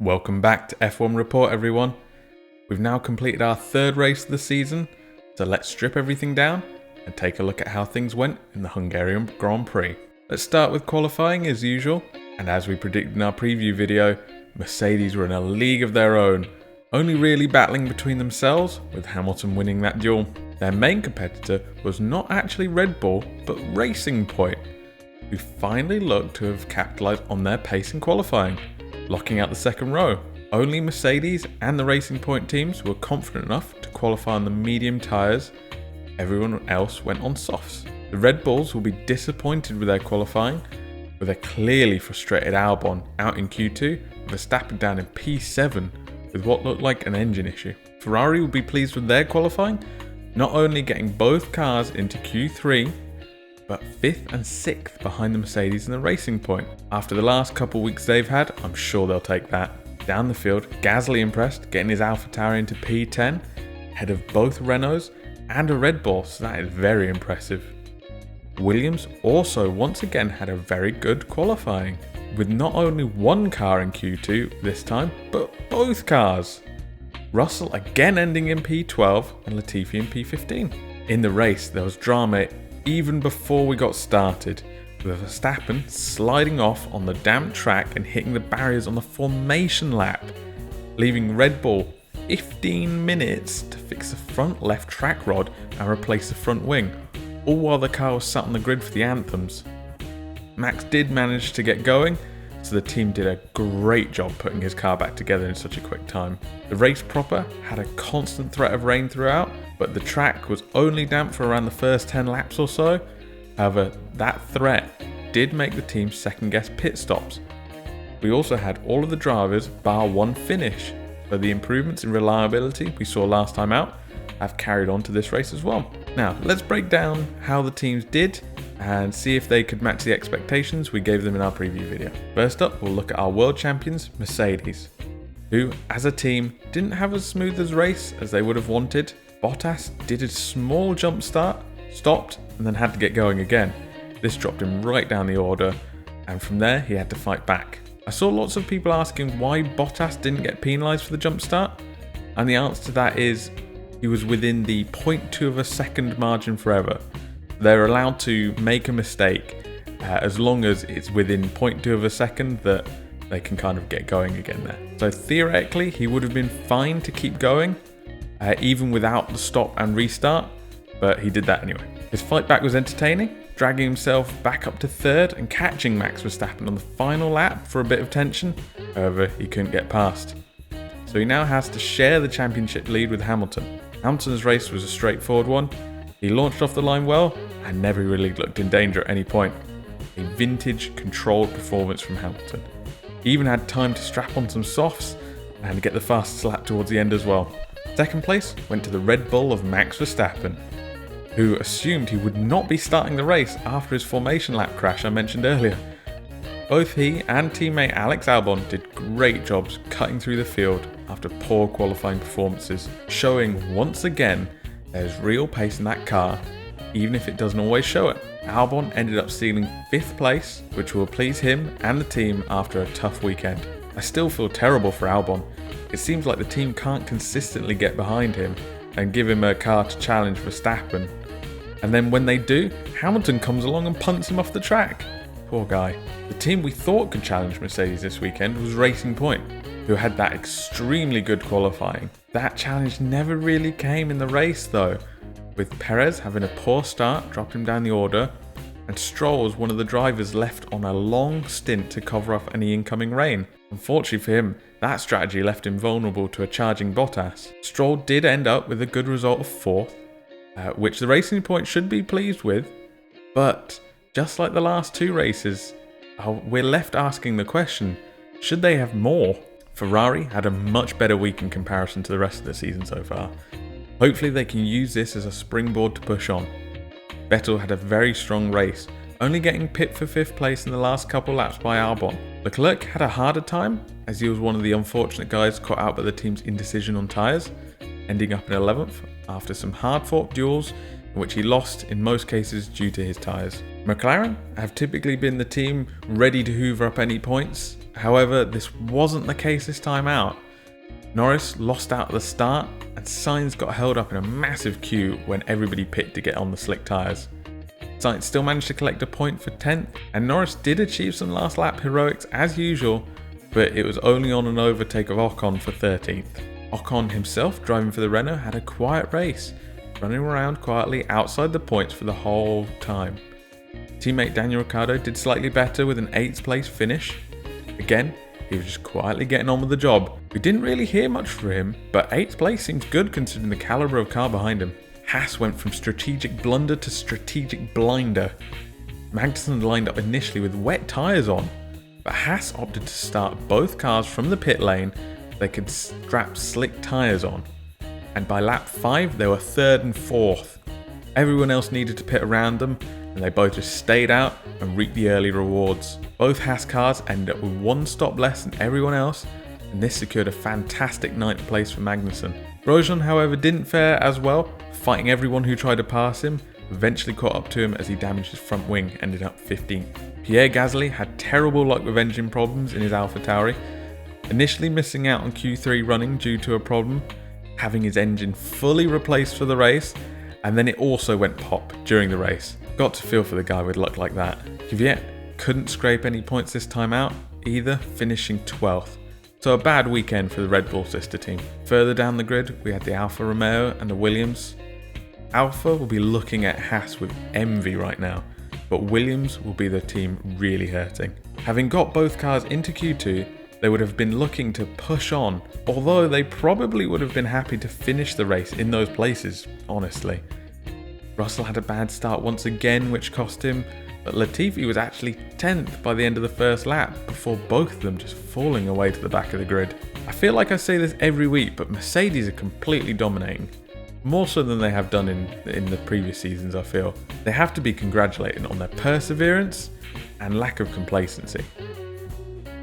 Welcome back to F1 Report, everyone. We've now completed our third race of the season, so let's strip everything down and take a look at how things went in the Hungarian Grand Prix. Let's start with qualifying as usual, and as we predicted in our preview video, Mercedes were in a league of their own, only really battling between themselves, with Hamilton winning that duel. Their main competitor was not actually Red Bull, but Racing Point, who finally looked to have capitalised on their pace in qualifying, locking out the second row. Only Mercedes and the Racing Point teams were confident enough to qualify on the medium tyres. Everyone else went on softs. The Red Bulls will be disappointed with their qualifying, with a clearly frustrated Albon out in Q2, Verstappen down in P7 with what looked like an engine issue. Ferrari will be pleased with their qualifying, not only getting both cars into Q3, but 5th and 6th behind the Mercedes and the Racing Point. After the last couple weeks they've had, I'm sure they'll take that. Down the field, Gasly impressed, getting his AlphaTauri into P10, ahead of both Renaults and a Red Bull, so that is very impressive. Williams also once again had a very good qualifying, with not only one car in Q2 this time, but both cars. Russell again ending in P12 and Latifi in P15. In the race, there was drama even before we got started, with Verstappen sliding off on the damp track and hitting the barriers on the formation lap, leaving Red Bull 15 minutes to fix the front left track rod and replace the front wing, all while the car was sat on the grid for the anthems. Max did manage to get going, so the team did a great job putting his car back together in such a quick time. The race proper had a constant threat of rain throughout, but the track was only damp for around the first 10 laps or so. However, that threat did make the team second guess pit stops. We also had all of the drivers bar one finish, so the improvements in reliability we saw last time out have carried on to this race as well. Now, let's break down how the teams did and see if they could match the expectations we gave them in our preview video. First up, we'll look at our world champions, Mercedes, who as a team didn't have as smooth a race as they would have wanted. Bottas did a small jump start, stopped, and then had to get going again. This dropped him right down the order, and from there he had to fight back. I saw lots of people asking why Bottas didn't get penalised for the jump start, and the answer to that is he was within the 0.2 of a second margin forever. They're allowed to make a mistake as long as it's within 0.2 of a second that they can kind of get going again there. So theoretically, he would have been fine to keep going, even without the stop and restart, but he did that anyway. His fight back was entertaining, dragging himself back up to third and catching Max Verstappen on the final lap for a bit of tension. However, he couldn't get past. So he now has to share the championship lead with Hamilton. Hamilton's race was a straightforward one. He launched off the line well and never really looked in danger at any point. A vintage controlled performance from Hamilton. He even had time to strap on some softs and get the fastest lap towards the end as well. Second place went to the Red Bull of Max Verstappen, who assumed he would not be starting the race after his formation lap crash I mentioned earlier. Both he and teammate Alex Albon did great jobs cutting through the field after poor qualifying performances, showing once again there's real pace in that car, even if it doesn't always show it. Albon ended up stealing 5th place, which will please him and the team after a tough weekend. I still feel terrible for Albon. It seems like the team can't consistently get behind him and give him a car to challenge Verstappen. And then when they do, Hamilton comes along and punts him off the track. Poor guy. The team we thought could challenge Mercedes this weekend was Racing Point, who had that extremely good qualifying. That challenge never really came in the race though, with Perez having a poor start, dropping him down the order, and Stroll was one of the drivers left on a long stint to cover off any incoming rain. Unfortunately for him, that strategy left him vulnerable to a charging Bottas. Stroll did end up with a good result of 4th, which the Racing Point should be pleased with, but just like the last 2 races, we're left asking the question, should they have more? Ferrari had a much better week in comparison to the rest of the season so far. Hopefully they can use this as a springboard to push on. Vettel had a very strong race, only getting pipped for 5th place in the last couple laps by Albon. Leclerc had a harder time, as he was one of the unfortunate guys caught out by the team's indecision on tyres, ending up in 11th after some hard-fought duels in which he lost in most cases due to his tyres. McLaren have typically been the team ready to hoover up any points. However, this wasn't the case this time out. Norris lost out at the start, and Sainz got held up in a massive queue when everybody pitted to get on the slick tyres. Sainz still managed to collect a point for 10th, and Norris did achieve some last lap heroics as usual, but it was only on an overtake of Ocon for 13th. Ocon himself, driving for the Renault, had a quiet race, running around quietly outside the points for the whole time. Teammate Daniel Ricciardo did slightly better with an 8th place finish. Again, he was just quietly getting on with the job. We didn't really hear much from him, but 8th place seems good considering the calibre of car behind him. Haas went from strategic blunder to strategic blinder. Magnussen lined up initially with wet tyres on, but Haas opted to start both cars from the pit lane so they could strap slick tyres on. And by lap 5 they were 3rd and 4th. Everyone else needed to pit around them, and they both just stayed out and reaped the early rewards. Both Haas cars ended up with 1 stop less than everyone else, and this secured a fantastic 9th place for Magnussen. Grosjean, however, didn't fare as well, fighting everyone who tried to pass him, eventually caught up to him as he damaged his front wing, ending up 15th. Pierre Gasly had terrible luck with engine problems in his AlphaTauri, initially missing out on Q3 running due to a problem, having his engine fully replaced for the race, and then it also went pop during the race. Got to feel for the guy with luck like that. Kvyat couldn't scrape any points this time out either, finishing 12th. So a bad weekend for the Red Bull sister team. Further down the grid, we had the Alfa Romeo and the Williams. Alfa will be looking at Haas with envy right now, but Williams will be the team really hurting. Having got both cars into Q2, they would have been looking to push on, although they probably would have been happy to finish the race in those places, honestly. Russell had a bad start once again, which cost him, but Latifi was actually 10th by the end of the first lap, before both of them just falling away to the back of the grid. I feel like I say this every week, but Mercedes are completely dominating. More so than they have done in the previous seasons, I feel. They have to be congratulated on their perseverance and lack of complacency.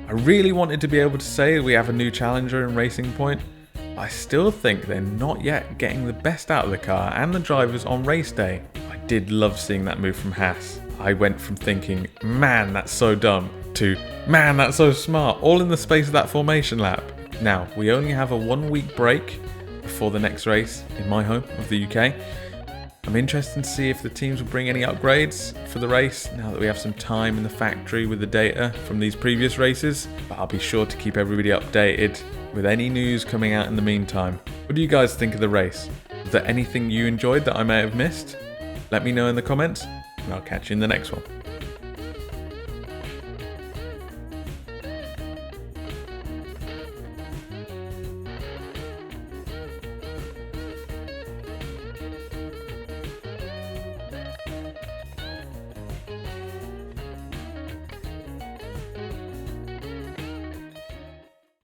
I really wanted to be able to say we have a new challenger in Racing Point, but I still think they're not yet getting the best out of the car and the drivers on race day. I did love seeing that move from Haas. I went from thinking, man, that's so dumb, to, man, that's so smart, all in the space of that formation lap. Now, we only have a 1-week break before the next race in my home of the UK. I'm interested to see if the teams will bring any upgrades for the race now that we have some time in the factory with the data from these previous races, but I'll be sure to keep everybody updated with any news coming out in the meantime. What do you guys think of the race? Was there anything you enjoyed that I may have missed? Let me know in the comments, and I'll catch you in the next one.